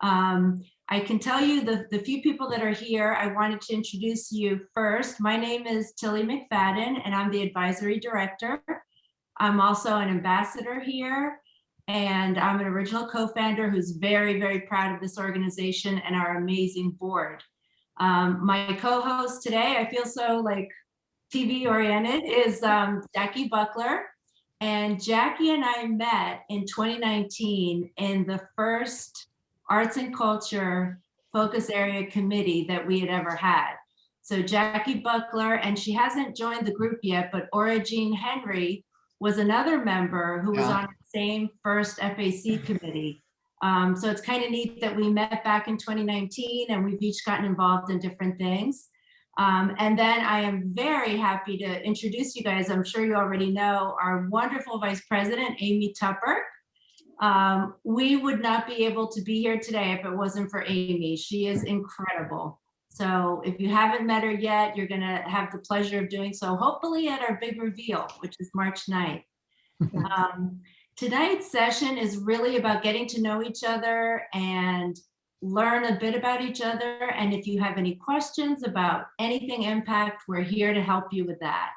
I can tell you the few people that are here, I wanted to introduce you first. My name is Tilly McFadden, and I'm the advisory director. I'm also an ambassador here, and I'm an original co-founder who's very, very proud of this organization and our amazing board. My co-host today, I feel so like TV oriented, is Jackie Buckler. And Jackie and I met in 2019 in the first Arts and Culture Focus Area Committee that we had ever had. So Jackie Buckler, and she hasn't joined the group yet, but Ora Jean Henry was another member who was on the same first FAC committee. So it's kind of neat that we met back in 2019 and we've each gotten involved in different things. And then I am very happy to introduce you guys. I'm sure you already know our wonderful Vice President, Amy Tupper. We would not be able to be here today if it wasn't for Amy. She is incredible. So if you haven't met her yet, you're gonna have the pleasure of doing so, hopefully at our big reveal, which is March 9th. Tonight's session is really about getting to know each other and learn a bit about each other. And if you have any questions about anything Impact, we're here to help you with that.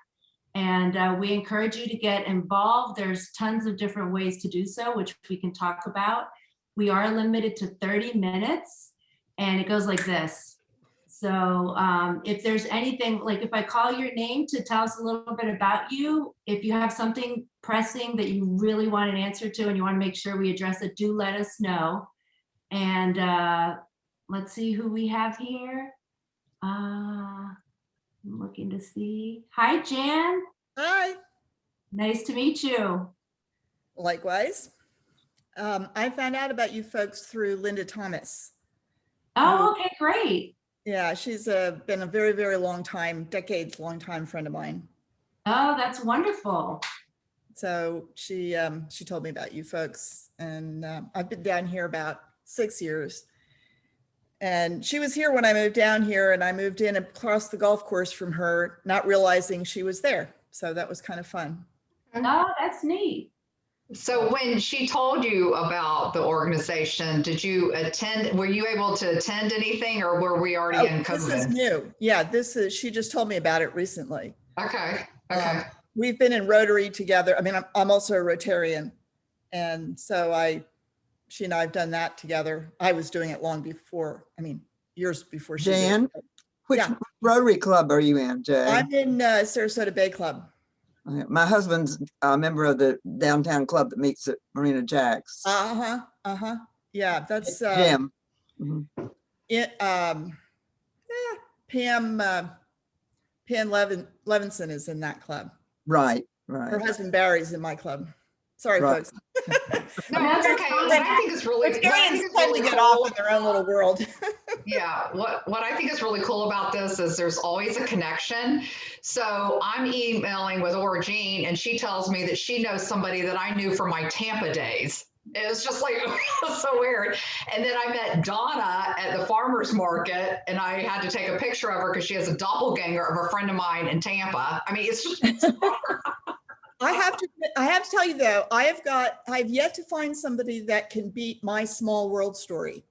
And we encourage you to get involved. There's tons of different ways to do so, which we can talk about. We are limited to 30 minutes and it goes like this. So if there's anything, like if I call your name to tell us a little bit about you, if you have something pressing that you really want an answer to and you want to make sure we address it, do let us know. And let's see who we have here. I'm looking to see. Hi, Jan. Hi. Nice to meet you. Likewise. I found out about you folks through Linda Thomas. Oh, okay, great. Yeah, she's been a very, very long time, decades long time friend of mine. Oh, that's wonderful. So she told me about you folks, and I've been down here about 6 years. And she was here when I moved down here, and I moved in across the golf course from her, not realizing she was there. So that was kind of fun. Oh, that's neat. So when she told you about the organization, did you attend? Were you able to attend anything, or were we already in COVID? This is new. Yeah, she just told me about it recently. Okay. Okay. We've been in Rotary together. I mean, I'm also a Rotarian. And so she and I have done that together. I was doing it long before, years before she Jan, did. which Rotary Club are you in, Jay? I'm in Sarasota Bay Club. My husband's a member of the downtown club that meets at Marina Jack's. Yeah, that's Jim. Pam Levinson is in that club. Right. Her husband Barry's in my club. Sorry, folks. No, that's okay. What I think is really, totally get off in their own little world. Yeah, what I think is really cool about this is there's always a connection. So I'm emailing with Ora Jean, and she tells me that she knows somebody that I knew from my Tampa days. It was just like so weird. And then I met Donna at the farmer's market, and I had to take a picture of her because she has a doppelganger of a friend of mine in Tampa. I mean, it's just I have to tell you though, I've yet to find somebody that can beat my small world story.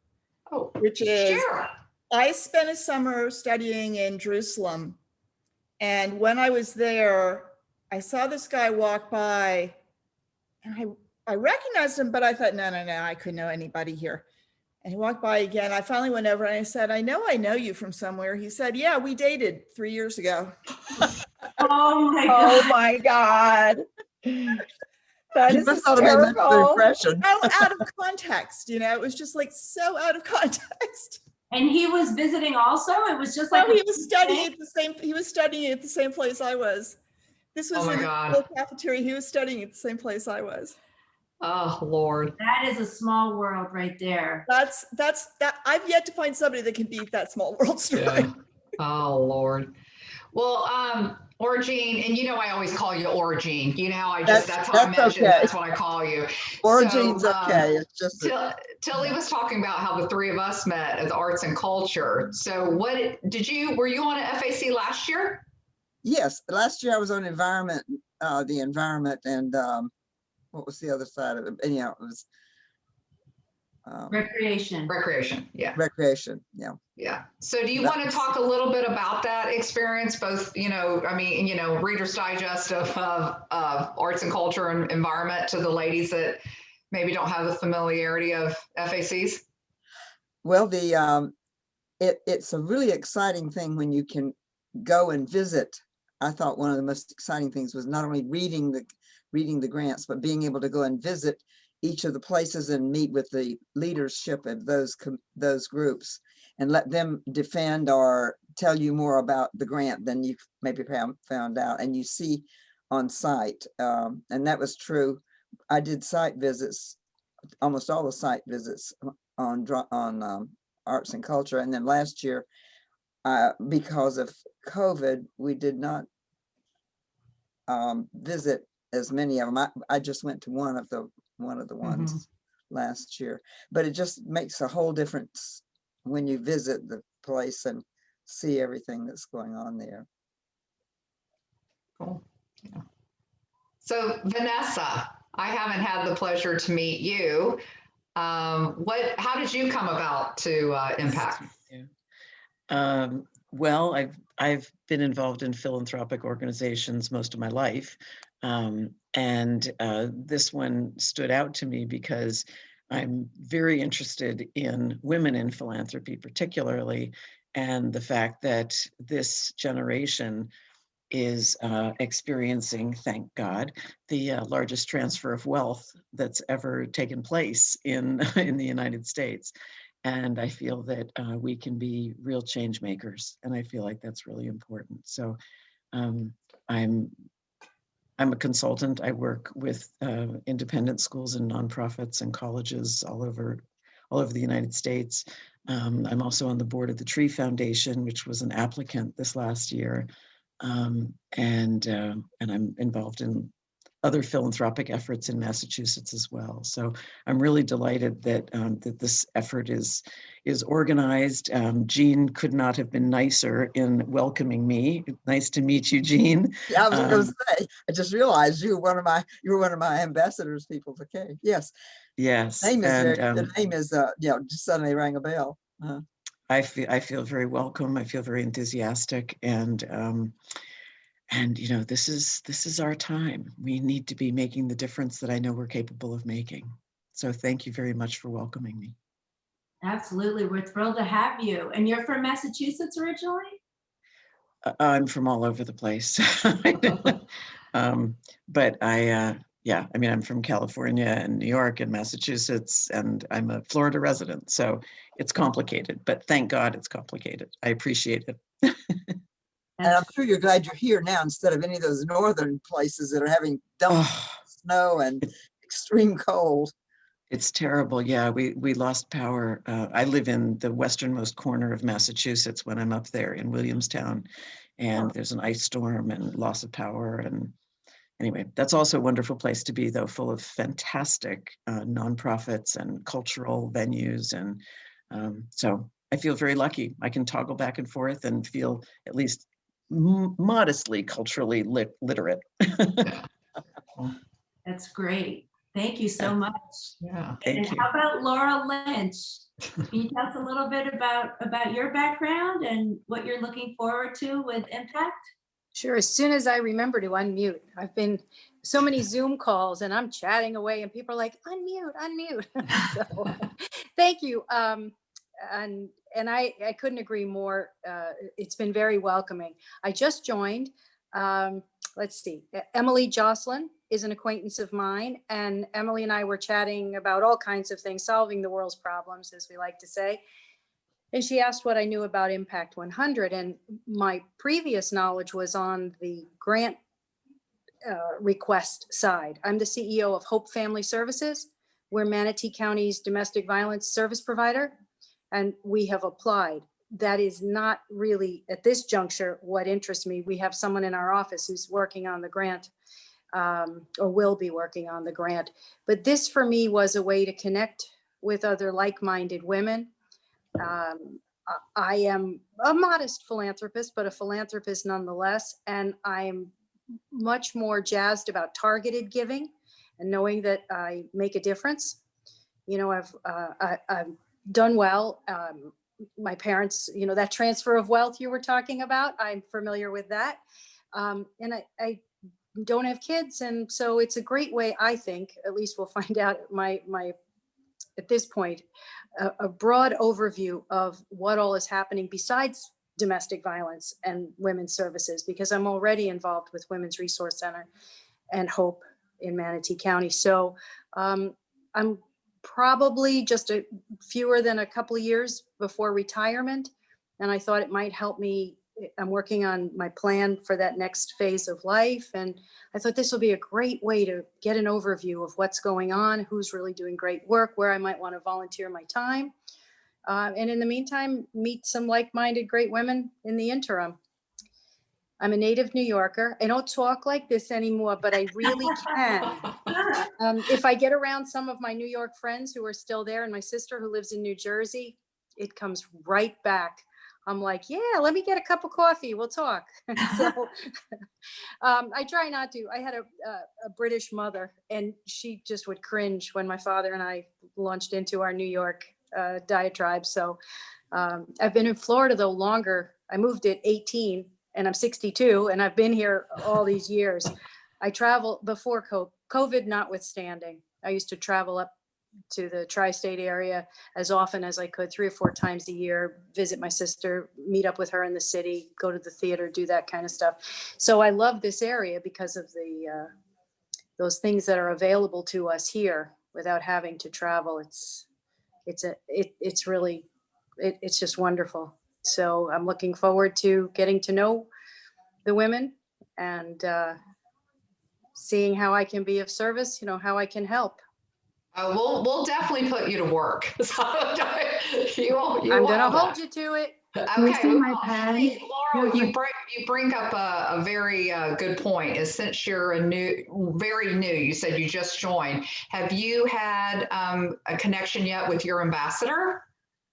Oh, which is, sure. I spent a summer studying in Jerusalem. And when I was there, I saw this guy walk by, and I recognized him, but I thought, no, I couldn't know anybody here. And he walked by again. I finally went over and I said, I know you from somewhere. He said, yeah, we dated 3 years ago. Oh my God. That is hysterical. Impression. Out of context, it was just like so out of context. And he was visiting also? It was just like he was studying at the same place I was. This was in the cafeteria. He was studying at the same place I was. Oh Lord. That is a small world right there. That's that. I've yet to find somebody that can beat that small world story. Yeah. Oh Lord. Well, Ora Jean, and I always call you Ora Jean. You know how that's how I mentioned okay. That's what I call you. Ora Jean's okay. It's just Tilly was talking about how the three of us met at the Arts and Culture. So were you on a FAC last year? Yes, last year I was on the environment, and what was the other side of it? And it was Recreation. Recreation, yeah. recreation. Yeah. Yeah. So do you That want to was- talk a little bit about that experience, both, I mean, Reader's Digest of arts and culture and environment to the ladies that maybe don't have the familiarity of FACs? Well, it's a really exciting thing when you can go and visit. I thought one of the most exciting things was not only reading the grants, but being able to go and visit each of the places and meet with the leadership of those groups and let them defend or tell you more about the grant than you maybe found out and you see on site. And that was true. I did site visits, almost all the site visits on arts and culture. And then last year, because of COVID, we did not visit as many of them. I just went to one of the ones last year, but it just makes a whole difference when you visit the place and see everything that's going on there. Cool. Yeah. So Vanessa, I haven't had the pleasure to meet you. How did you come about to Impact? Well, I've been involved in philanthropic organizations most of my life. And this one stood out to me because I'm very interested in women in philanthropy, particularly, and the fact that this generation is experiencing, thank God, the largest transfer of wealth that's ever taken place in the United States. And I feel that we can be real change makers, and I feel like that's really important. So I'm a consultant. I work with independent schools and nonprofits and colleges all over the United States. I'm also on the board of the Tree Foundation, which was an applicant this last year, and I'm involved in other philanthropic efforts in Massachusetts as well. So I'm really delighted that that this effort is organized. Jean could not have been nicer in welcoming me. Nice to meet you, Jean. Yeah, I was going to say. I just realized you were one of my ambassadors, people. Okay, yes. Yes, The name is just suddenly rang a bell. I feel very welcome. I feel very enthusiastic, and this is our time. We need to be making the difference that I know we're capable of making. So thank you very much for welcoming me. Absolutely. We're thrilled to have you. And you're from Massachusetts originally? I'm from all over the place. But I'm from California and New York and Massachusetts, and I'm a Florida resident. So it's complicated, but thank God it's complicated. I appreciate it. And I'm sure you're glad you're here now instead of any of those northern places that are having dumps of snow and extreme cold. It's terrible. Yeah, we lost power. I live in the westernmost corner of Massachusetts when I'm up there in Williamstown, and there's an ice storm and loss of power. And anyway, that's also a wonderful place to be, though, full of fantastic nonprofits and cultural venues. And so I feel very lucky. I can toggle back and forth and feel at least modestly culturally literate. That's great. Thank you so much. Yeah. And how about Laura Lynch? Can you tell us a little bit about your background and what you're looking forward to with Impact? Sure. As soon as I remember to unmute, I've been so many Zoom calls and I'm chatting away and people are like, unmute. So thank you. And I couldn't agree more. It's been very welcoming. I just joined. Let's see. Emily Jocelyn is an acquaintance of mine, and Emily and I were chatting about all kinds of things, solving the world's problems, as we like to say. And she asked what I knew about Impact 100, and my previous knowledge was on the grant request side. I'm the CEO of Hope Family Services. We're Manatee County's domestic violence service provider, and we have applied. That is not really at this juncture what interests me. We have someone in our office who's working on the grant, or will be working on the grant. But this for me was a way to connect with other like-minded women. I am a modest philanthropist, but a philanthropist nonetheless. And I am much more jazzed about targeted giving and knowing that I make a difference. I've done well. My parents, that transfer of wealth you were talking about, I'm familiar with that. And I don't have kids. And so it's a great way, I think, at least we'll find out at this point, a broad overview of what all is happening besides domestic violence and women's services, because I'm already involved with Women's Resource Center and Hope in Manatee County. So I'm probably just fewer than a couple of years before retirement. And I thought it might help me. I'm working on my plan for that next phase of life. And I thought this will be a great way to get an overview of what's going on, who's really doing great work, where I might want to volunteer my time. And in the meantime, meet some like-minded great women in the interim. I'm a native New Yorker. I don't talk like this anymore, but I really can. If I get around some of my New York friends who are still there and my sister who lives in New Jersey, it comes right back. I'm like, yeah, let me get a cup of coffee. We'll talk. So I try not to. I had a British mother, and she just would cringe when my father and I launched into our New York diatribe. So I've been in Florida, though, longer. I moved at 18, and I'm 62, and I've been here all these years. I travel before COVID notwithstanding. I used to travel up to the tri-state area as often as I could, 3 or 4 times a year, visit my sister, meet up with her in the city, go to the theater, do that kind of stuff. So I love this area because of those things that are available to us here without having to travel. It's just wonderful. So I'm looking forward to getting to know the women and seeing how I can be of service, how I can help. We'll definitely put you to work. So I'm going to hold you to it. Okay. Hey, Laura, you bring up a very good point. Is since you're very new, you said you just joined. Have you had a connection yet with your ambassador?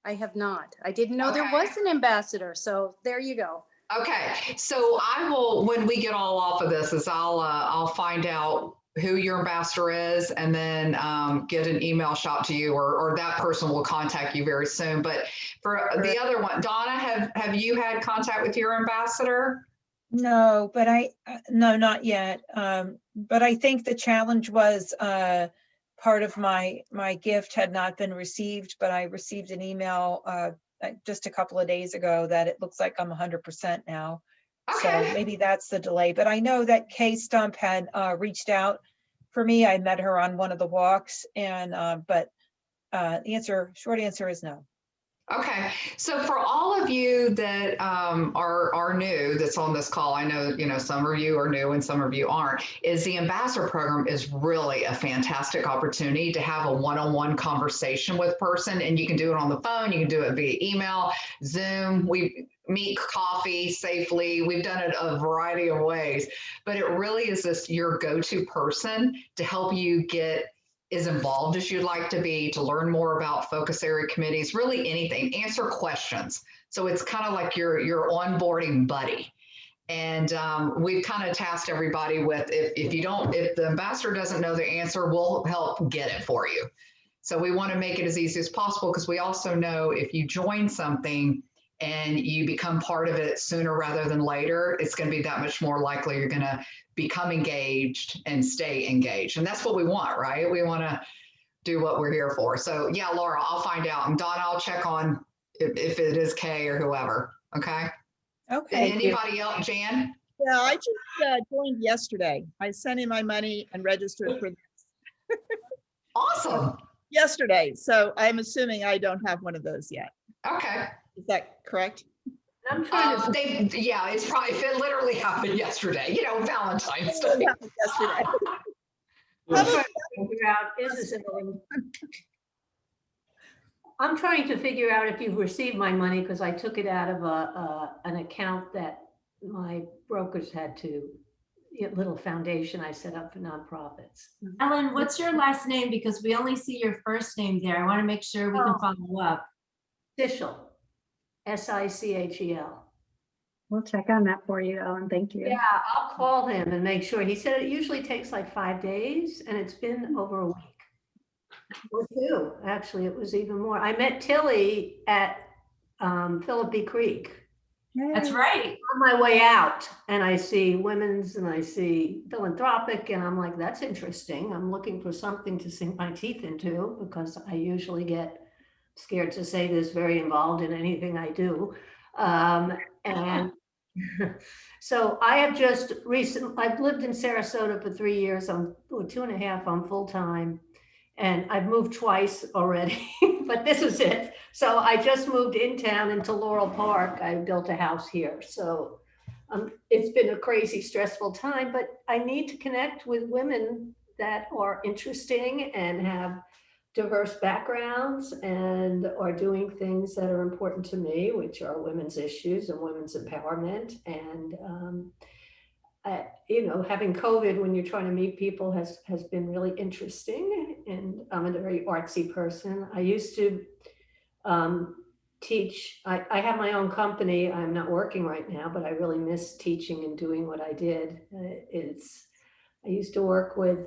I have not. I didn't know there was an ambassador. So there you go. Okay. So I will, when we get all off of this, I'll find out who your ambassador is, and then get an email shot to you, or that person will contact you very soon. But for the other one, Donna, have you had contact with your ambassador? No, but no, not yet. But I think the challenge was part of my gift had not been received, but I received an email just a couple of days ago that it looks like I'm 100% now. Okay. So maybe that's the delay. But I know that Kay Stump had reached out for me. I met her on one of the walks, and but short answer is no. Okay. So for all of you that are new, that's on this call, I know, some of you are new and some of you aren't, is the ambassador program is really a fantastic opportunity to have a one-on-one conversation with a person. And you can do it on the phone. You can do it via email, Zoom. We meet coffee safely. We've done it a variety of ways, but it really is your go-to person to help you get as involved as you'd like to be, to learn more about focus area committees, really anything, answer questions. So it's kind of like your onboarding buddy. And we've kind of tasked everybody with, if the ambassador doesn't know the answer, we'll help get it for you. So we want to make it as easy as possible, because we also know if you join something and you become part of it sooner rather than later, it's going to be that much more likely you're going to become engaged and stay engaged. And that's what we want, right? We want to do what we're here for. So yeah, Laura, I'll find out. And Donna, I'll check on if it is Kay or whoever. Okay. Okay. Anybody else, Jan? Yeah, I just joined yesterday. I sent in my money and registered for this. Awesome. Yesterday. So I'm assuming I don't have one of those yet. Okay. Is that correct? I'm trying to. It's probably, if it literally happened yesterday, Valentine's Day. It happened yesterday. I'm trying to figure out, I'm trying to figure out if you've received my money, because I took it out of an account that my brokers had to, little foundation I set up for nonprofits. Ellen, what's your last name? Because we only see your first name there. I want to make sure we can follow up. Sichel, Sichel. We'll check on that for you, Ellen. Thank you. Yeah, I'll call him and make sure. He said it usually takes like 5 days, and it's been over a week. Well, too. Actually, it was even more. I met Tilly at Philippi Creek That's right. on my way out, and I see women's and I see philanthropic, and I'm like, that's interesting. I'm looking for something to sink my teeth into because I usually get scared to say this, very involved in anything I do. And so I have just I've lived in Sarasota for 3 years. I'm 2.5 on full time. And I've moved twice already, but this is it. So I just moved in town into Laurel Park. I built a house here. So it's been a crazy, stressful time, but I need to connect with women that are interesting and have diverse backgrounds and are doing things that are important to me, which are women's issues and women's empowerment. And having COVID when you're trying to meet people has been really interesting. And I'm a very artsy person. I used to teach. I have my own company. I'm not working right now, but I really miss teaching and doing what I did. I used to work with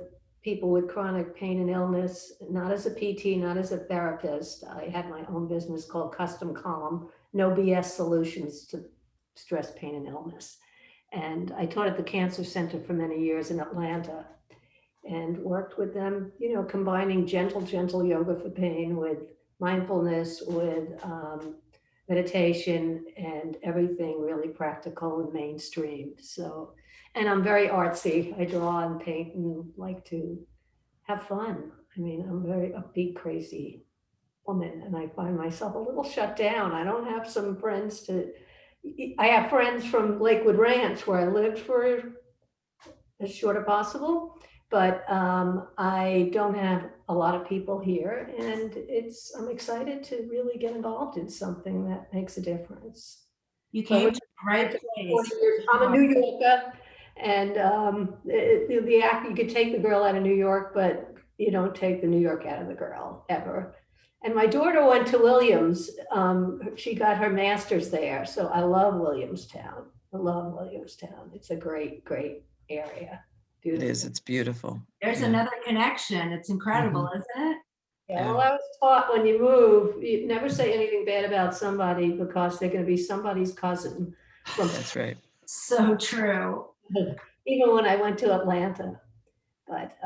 people with chronic pain and illness, not as a PT, not as a therapist. I had my own business called Custom Calm, no BS solutions to stress, pain, and illness. And I taught at the Cancer Center for many years in Atlanta and worked with them, combining gentle yoga for pain with mindfulness, with meditation, and everything really practical and mainstream. So, and I'm very artsy. I draw and paint and like to have fun. I mean, I'm a very upbeat, crazy woman, and I find myself a little shut down. I don't have some friends I have friends from Lakewood Ranch where I lived for as short as possible, but I don't have a lot of people here, and I'm excited to really get involved in something that makes a difference. You came to the right place. I'm a New Yorker, and you could take the girl out of New York, but you don't take the New York out of the girl ever. And my daughter went to Williams. She got her master's there. So I love Williamstown. I love Williamstown. It's a great, great area. Beautiful. It is. It's beautiful. There's another connection. It's incredible, isn't it? Yeah, well, I was taught when you move, you never say anything bad about somebody because they're going to be somebody's cousin. That's right. So true. Even when I went to Atlanta. But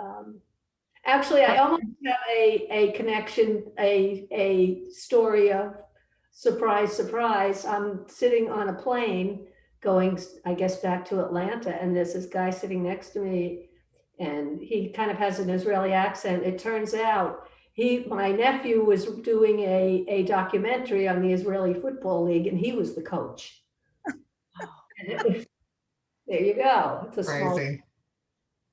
actually, I almost have a connection, a story of surprise, surprise. I'm sitting on a plane going, I guess, back to Atlanta, and there's this guy sitting next to me, and he kind of has an Israeli accent. It turns out my nephew was doing a documentary on the Israeli Football League, and he was the coach. There you go. It's a crazy.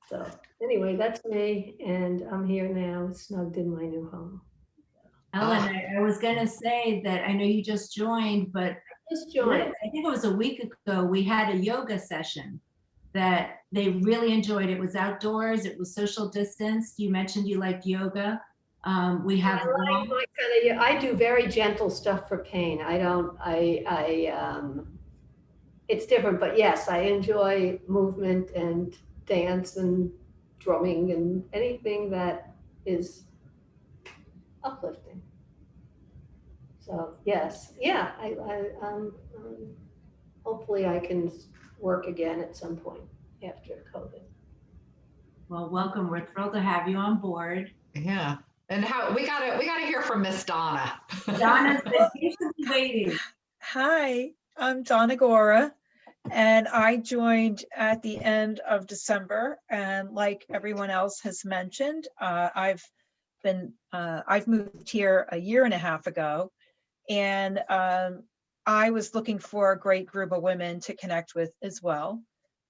So anyway, that's me, and I'm here now, snugged in my new home. Ellen, I was going to say that I know you just joined, but I think it was a week ago, we had a yoga session that they really enjoyed. It was outdoors. It was social distance. You mentioned you liked yoga. We have I do very gentle stuff for pain. It's different, but yes, I enjoy movement and dance and drumming and anything that is uplifting. So yes, yeah, hopefully I can work again at some point after COVID. Well, welcome. We're thrilled to have you on board. Yeah. And we gotta hear from Miss Donna. Donna's been patiently waiting. Hi, I'm Donna Gora, and I joined at the end of December. And like everyone else has mentioned, I've moved here 1.5 years ago, and I was looking for a great group of women to connect with as well.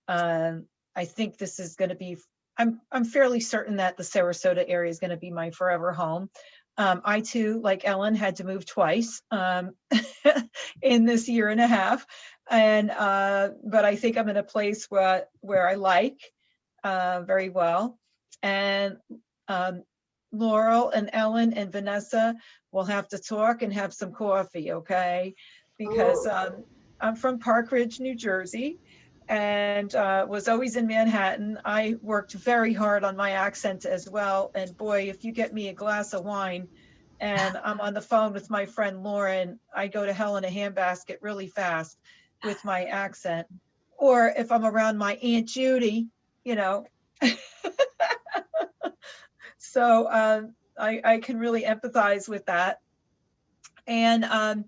I think this is going to be. I'm fairly certain that the Sarasota area is going to be my forever home. I too, like Ellen, had to move twice in this 1.5 years, and but I think I'm in a place where I like very well. And Laurel and Ellen and Vanessa will have to talk and have some coffee, okay? Because I'm from Park Ridge, New Jersey. and was always in Manhattan. I worked very hard on my accent as well. And boy, if you get me a glass of wine and I'm on the phone with my friend Lauren, I go to hell in a handbasket really fast with my accent. Or if I'm around my Aunt Judy, you know. So I can really empathize with that. And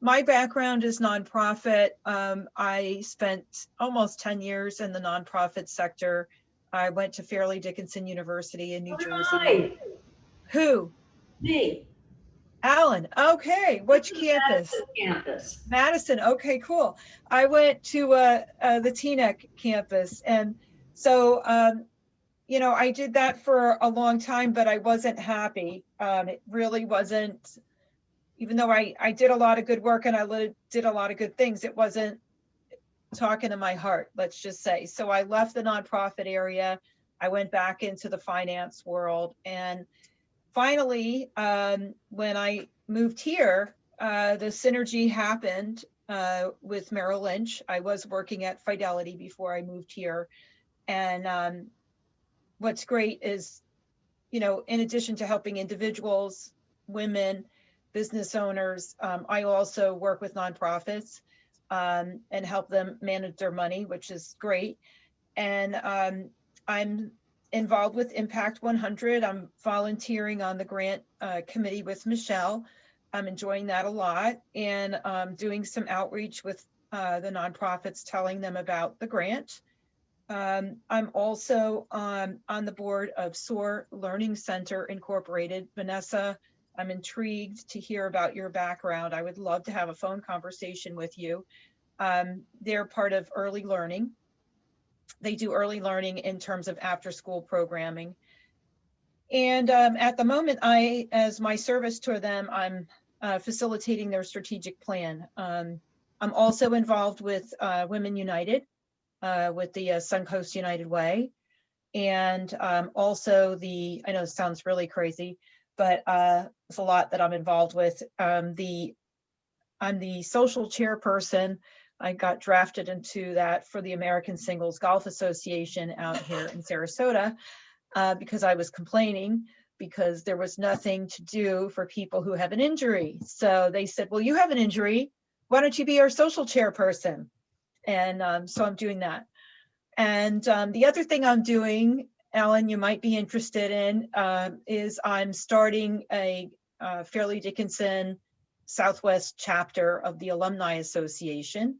my background is nonprofit. I spent almost 10 years in the nonprofit sector. I went to Fairleigh Dickinson University in New Jersey. Hi, Who? me. Alan. Okay. Which campus? Madison Campus. Madison. Okay, cool. I went to the Teaneck campus. And so, you know, I did that for a long time, but I wasn't happy. It really wasn't. Even though I did a lot of good work and I did a lot of good things, it wasn't talking to my heart, let's just say. So I left the nonprofit area. I went back into the finance world. And finally, when I moved here, the synergy happened with Merrill Lynch. I was working at Fidelity before I moved here. And what's great is, you know, in addition to helping individuals, women, business owners, I also work with nonprofits and help them manage their money, which is great. And I'm involved with Impact 100. I'm volunteering on the grant committee with Michelle. I'm enjoying that a lot, and doing some outreach with the nonprofits, telling them about the grant. I'm also on the board of SOAR Learning Center Incorporated. Vanessa, I'm intrigued to hear about your background. I would love to have a phone conversation with you. They're part of early learning. They do early learning in terms of after school programming. And at the moment, as my service to them, I'm facilitating their strategic plan. I'm also involved with Women United, with the Suncoast United Way. And also I know it sounds really crazy, but it's a lot that I'm involved with. I'm the social chairperson. I got drafted into that for the American Singles Golf Association out here in Sarasota because I was complaining because there was nothing to do for people who have an injury. So they said, well, you have an injury. Why don't you be our social chairperson? And so I'm doing that. And the other thing I'm doing, Ellen, you might be interested in, is I'm starting a Fairleigh Dickinson Southwest chapter of the Alumni Association.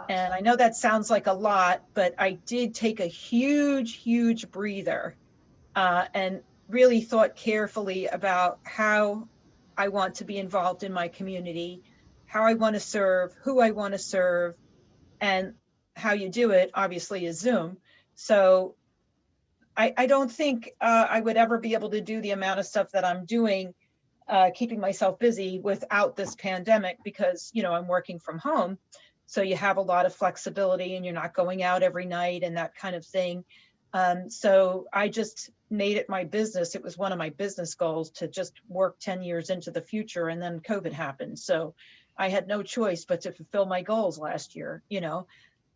And I know that sounds like a lot, but I did take a huge breather and really thought carefully about how I want to be involved in my community, how I want to serve, who I want to serve, and how you do it, obviously, is Zoom. So I don't think I would ever be able to do the amount of stuff that I'm doing, keeping myself busy without this pandemic, because, you know, I'm working from home. So you have a lot of flexibility and you're not going out every night and that kind of thing. So I just made it my business. It was one of my business goals to just work 10 years into the future, and then COVID happened. So I had no choice but to fulfill my goals last year, you know.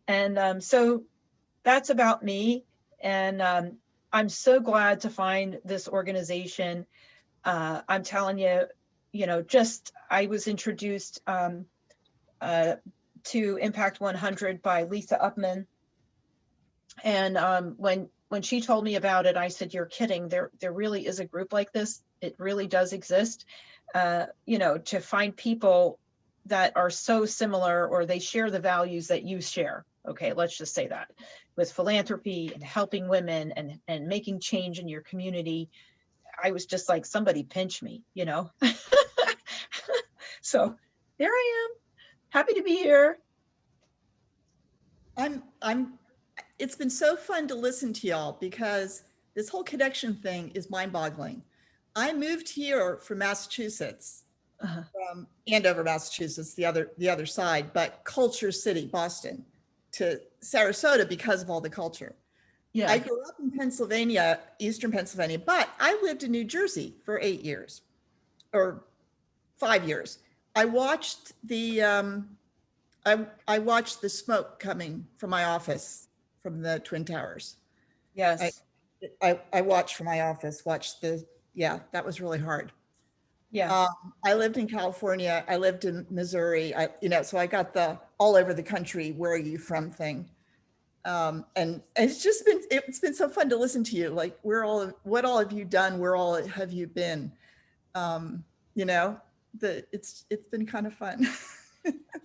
And so that's about me. And I'm so glad to find this organization. I'm telling you, you know, just I was introduced to Impact 100 by Lisa Upman. And when she told me about it, I said, you're kidding. There really is a group like this. It really does exist. You know, to find people that are so similar, or they share the values that you share. Okay, let's just say that, with philanthropy and helping women and making change in your community. I was just like, somebody pinch me, you know. So there I am, happy to be here. It's been so fun to listen to y'all, because this whole connection thing is mind-boggling. I moved here from Massachusetts, from Andover, Massachusetts, the other side, but culture city, Boston, to Sarasota because of all the culture. Yeah. I grew up in Pennsylvania, Eastern Pennsylvania, but I lived in New Jersey for 8 years or 5 years. I watched the I watched the smoke coming from my office from the Twin Towers. Yes. I watched from my office, yeah, that was really hard. Yeah. I lived in California. I lived in Missouri. So I got the all over the country, where are you from thing. And it's been so fun to listen to you. Like, what all have you done? Where all have you been? It's been kind of fun.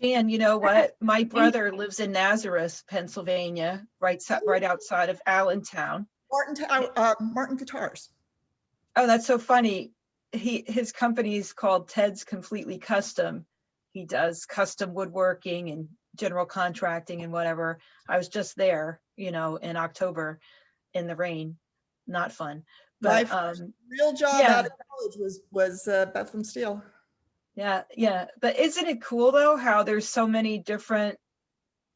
And you know what? My brother lives in Nazareth, Pennsylvania, right outside of Allentown. Martin Guitars. Oh, that's so funny. His company is called Ted's Completely Custom. He does custom woodworking and general contracting and whatever. I was just there, in October in the rain. Not fun. My But first real job out of college was Bethlehem Steel. Yeah. But isn't it cool though, how there's so many different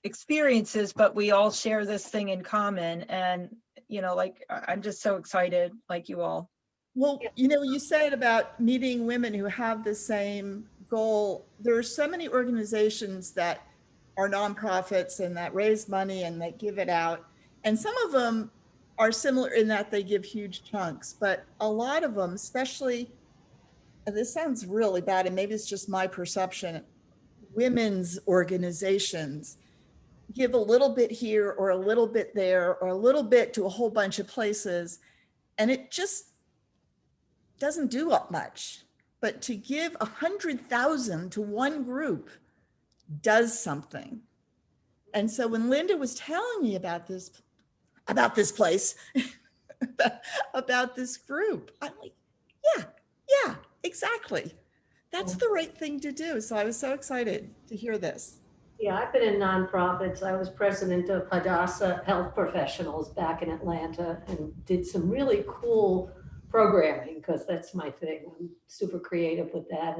experiences, but we all share this thing in common. And, like, I'm just so excited, like you all. Well, you said about meeting women who have the same goal. There are so many organizations that are nonprofits and that raise money and that give it out. And some of them are similar in that they give huge chunks, but a lot of them, especially, and this sounds really bad, and maybe it's just my perception, women's organizations give a little bit here or a little bit there or a little bit to a whole bunch of places. And it just doesn't do up much, but to give 100,000 to one group does something. And so when Linda was telling me about this place, about this group, I'm like, yeah, exactly. That's the right thing to do. So I was so excited to hear this. Yeah, I've been in nonprofits. I was president of Hadassah Health Professionals back in Atlanta and did some really cool programming, because that's my thing. I'm super creative with that.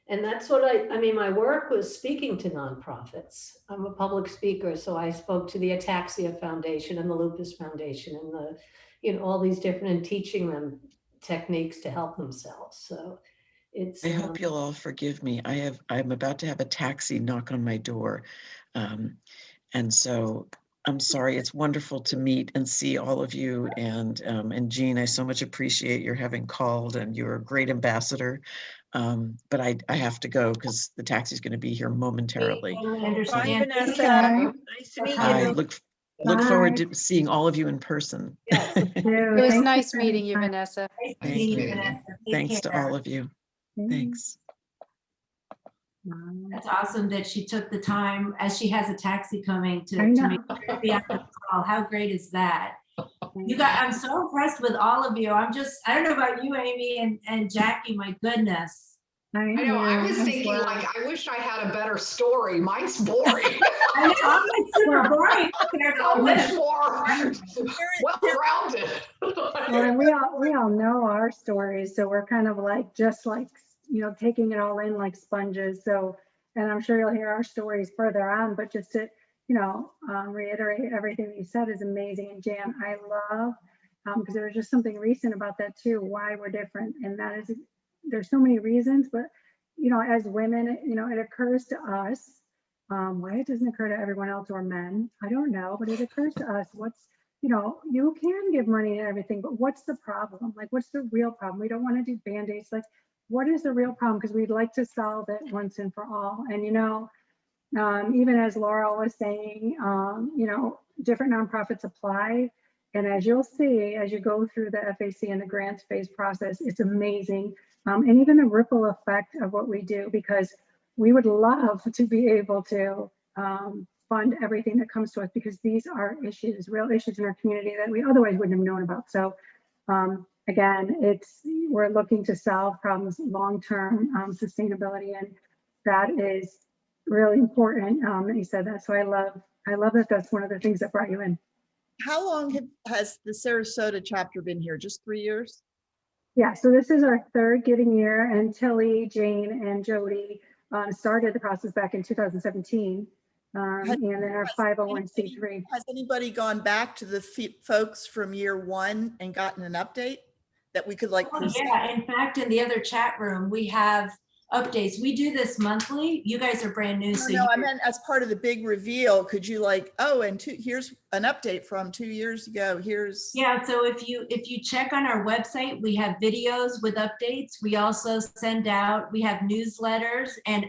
And that's what my work was speaking to nonprofits. I'm a public speaker, so I spoke to the Ataxia Foundation and the Lupus Foundation and all these different, and teaching them techniques to help themselves. So it's. I hope you'll all forgive me. I'm about to have a taxi knock on my door. And so I'm sorry. It's wonderful to meet and see all of you. And Jean, I so much appreciate your having called, and you're a great ambassador. But I have to go because the taxi is going to be here momentarily. Totally Bye, understand. Vanessa. Bye. Nice to meet I you. look forward to seeing all of you in person. Yes. It was nice meeting you, Vanessa. Nice Thank meeting you. Vanessa. Take Thanks to care. all of you. Thanks. That's awesome that she took the time, as she has a taxi coming, to I know. make sure to be on the call. How great is that? I'm so impressed with all of you. I don't know about you, Amy and Jackie, my goodness. I know, I was thinking, like, I wish I had a better story. Mine's boring. I know, I'm like super boring compared to all Much this. more well-rounded. Well, and we all know our stories, so we're kind of like, just like, taking it all in like sponges. So, and I'm sure you'll hear our stories further on, but just to, reiterate everything you said is amazing. And Jan, I love, because there was just something recent about that too, why we're different. And that is, there's so many reasons, but, as women, it occurs to us, why it doesn't occur to everyone else or men, I don't know, but it occurs to us, you can give money and everything, but what's the problem? Like, what's the real problem? We don't want to do Band-Aids. Like, what is the real problem? Because we'd like to solve it once and for all. And, even as Laura was saying, different nonprofits apply. And as you'll see, as you go through the FAC and the grants phase process, it's amazing. And even the ripple effect of what we do, because we would love to be able to fund everything that comes to us, because these are issues, real issues in our community that we otherwise wouldn't have known about. So again, we're looking to solve problems, long-term sustainability, and that is really important that you said that. So I love that that's one of the things that brought you in. How long has the Sarasota chapter been here? Just 3 years? Yeah, so this is our third giving year, and Tilly, Jane, and Jody started the process back in 2017, and then our 501c3. Has anybody gone back to the folks from year one and gotten an update that we could Yeah, in fact, in the other chat room, we have updates. We do this monthly. You guys are brand new, No, so no, I you, meant as part of the big reveal, could you like, oh, and here's an update from 2 years ago, here's. yeah, so if you check on our website, we have videos with updates. We also send out, we have newsletters, and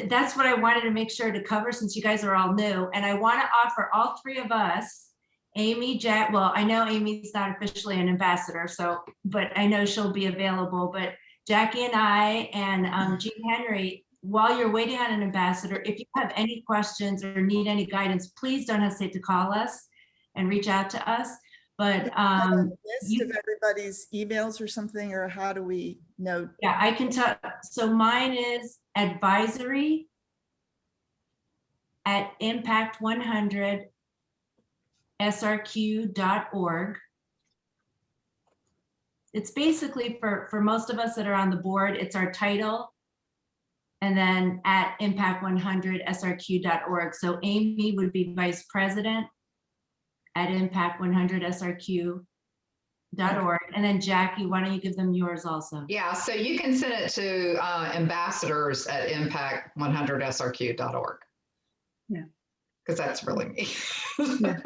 that's what I wanted to make sure to cover since you guys are all new. And I want to offer all three of us, Amy, Jack, well, I know Amy's not officially an ambassador, so, but I know she'll be available, but Jackie and I and Jean Henry, while you're waiting on an ambassador, if you have any questions or need any guidance, please don't hesitate to call us and reach out to us. But List of everybody's emails or something, or how do we know? yeah, I can tell. So mine is advisory@impact100srq.org. It's basically for most of us that are on the board, it's our title. And then at impact100srq.org. So Amy would be vice president at impact100srq.org. And then Jackie, why don't you give them yours also? Yeah, so you can send it to ambassadors at impact100srq.org. Yeah. Because that's really me. Yeah.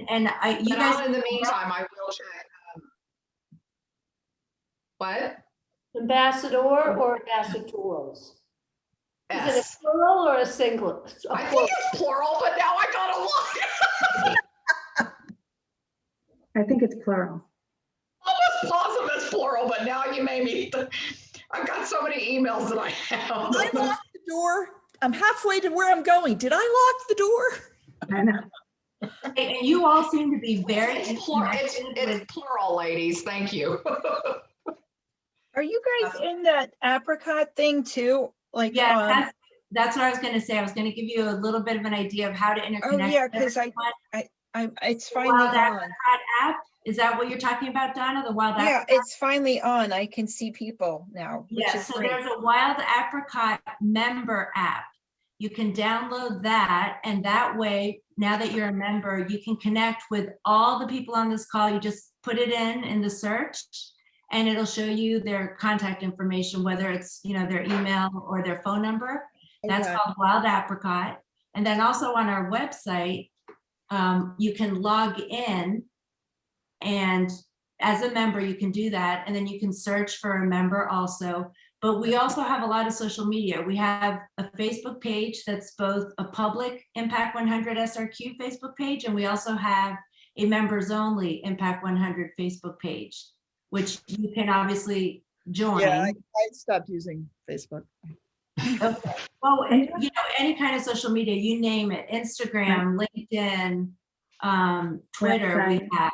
And you But guys, in the meantime, I will check. What? Ambassador or ambassadors? Is it a S. plural or a single? A I think plural. it's plural, but now I gotta look. I think it's plural. Almost positive it's plural, but now you made me. I've got so many emails that I have. Did I lock the door? I'm halfway to where I'm going. Did I lock the door? I know. and you all seem to be very It's plural, connected with- it's plural, ladies. Thank you. Are you guys in that apricot thing too? Like, yeah, that's what I was going to say. I was going to give you a little bit of an idea of how to interconnect. oh yeah, because everyone. it's The finally Wild on. Apricot app. Is that what you're talking about, Donna? The Wild Yeah, Apricot? it's finally on. I can see people now, which Yeah, is so great. there's a Wild Apricot member app. You can download that, and that way, now that you're a member, you can connect with all the people on this call. You just put it in the search, and it'll show you their contact information, whether it's, you know, their email or their phone number. That's Okay. called Wild Apricot. And then also on our website, you can log in, and as a member, you can do that. And then you can search for a member also. But we also have a lot of social media. We have a Facebook page that's both a public Impact 100 SRQ Facebook page, and we also have a members only Impact 100 Facebook page, which you can obviously join. Yeah, I stopped using Facebook. Okay. Well, and, you know, any kind of social media, you name it, Instagram, LinkedIn, Twitter, we Website. have.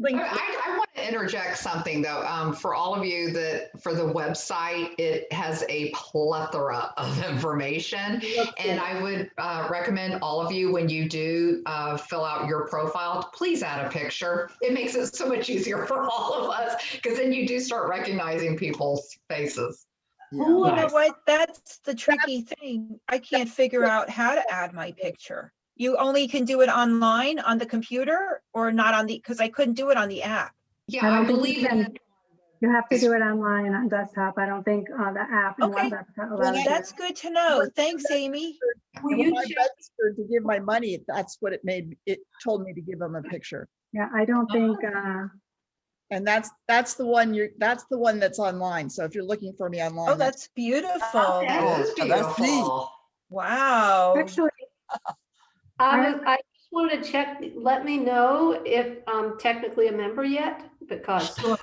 I want to interject something though, for all of you that for the website, it has a plethora of information. And I would recommend all of you, when you do fill out your profile, please add a picture. It makes it so much easier for all of us, because then you do start recognizing people's faces. Yeah. You know Yes. what? That's the tricky thing. I can't figure out how to add my picture. You only can do it online on the computer, or not on the, because I couldn't do it on the app. Yeah, I I don't think you believe can. it. You have to do it online on desktop. I don't think the app. in Okay. Wild Apricot Well, allows you. That's good to know. Thanks, Amy. Will When you I check- registered to give my money, that's what it made. It told me to give them a picture. Yeah, I don't think, And that's the one that's the one that's online. So if you're looking for me online. Oh, that's beautiful. Okay. That is Oh, that's neat. beautiful. Wow. actually, I just want to check, let me know if I'm technically a member yet, because Sure.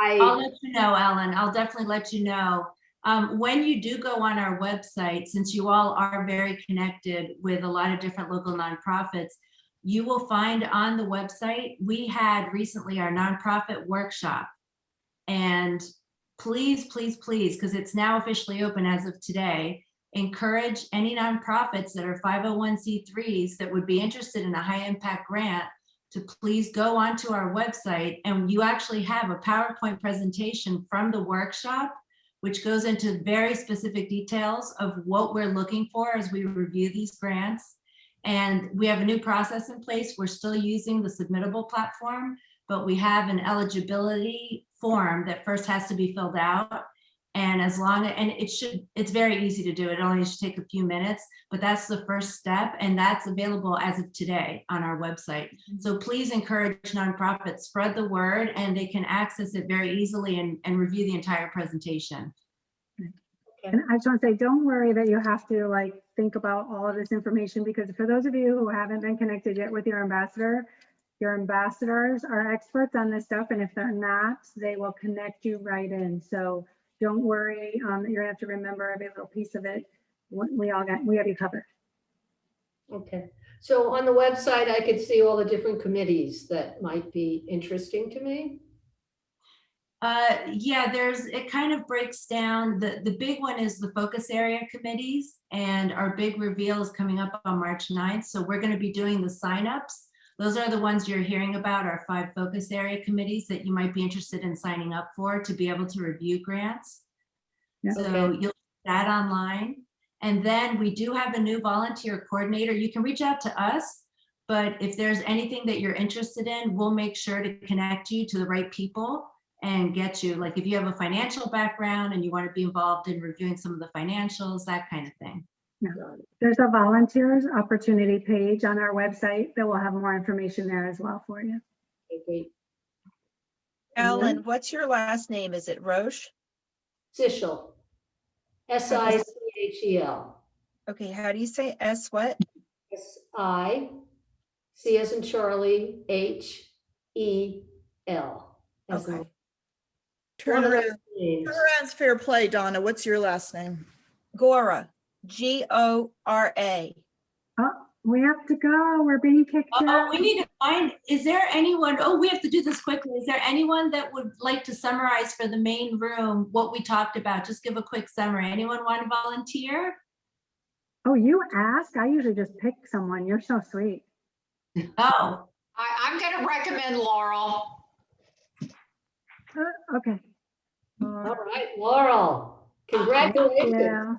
I'll I, let you know, Ellen. I'll definitely let you know. When you do go on our website, since you all are very connected with a lot of different local nonprofits, you will find on the website, we had recently our nonprofit workshop. And please, please, please, because it's now officially open as of today, encourage any nonprofits that are 501c3s that would be interested in a high impact grant to please go onto our website, and you actually have a PowerPoint presentation from the workshop, which goes into very specific details of what we're looking for as we review these grants. And we have a new process in place. We're still using the submittable platform, but we have an eligibility form that first has to be filled out. And it's very easy to do. It only should take a few minutes, but that's the first step. And that's available as of today on our website. So please encourage nonprofits, spread the word, and they can access it very easily and review the entire presentation. And I just want to say, don't worry that you have to like think about all of this information, because for those of you who haven't been connected yet with your ambassadors are experts on this stuff. And if they're not, they will connect you right in. So don't worry, you're gonna have to remember every little piece of it. We have you covered. Okay, so on the website, I could see all the different committees that might be interesting to me. Yeah, it kind of breaks down. The big one is the focus area committees, and our big reveal is coming up on March 9th. So we're going to be doing the signups. Those are the ones you're hearing about, our 5 focus area committees that you might be interested in signing up for to be able to review grants. Yeah. So Okay. you'll see that online. And then we do have a new volunteer coordinator. You can reach out to us, but if there's anything that you're interested in, we'll make sure to connect you to the right people and get you, like if you have a financial background and you want to be involved in reviewing some of the financials, that kind of thing. There's a volunteers opportunity page on our website that will have more information there as well for you. Okay, great. Alan, what's your last name? Is it Roche? Sichel, Sichel. Okay, how do you say S what? S-I, C as in Charlie, H-E-L. Okay. Turn around's fair play, Donna. What's your last name? Gora, Gora. Oh, we have to go. We're being kicked Oh, out. we need to find, is there anyone, we have to do this quickly. Is there anyone that would like to summarize for the main room what we talked about? Just give a quick summary. Anyone want to volunteer? Oh, you ask? I usually just pick someone. You're so sweet. Oh, I'm going to recommend Laurel. Okay. All right, Laurel, congratulations. Yeah.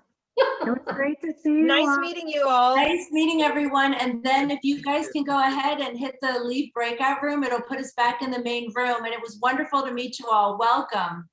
It was great to see you. Nice meeting you all. nice meeting everyone. And then if you guys can go ahead and hit the leave breakout room, it'll put us back in the main room. And it was wonderful to meet you all. Welcome.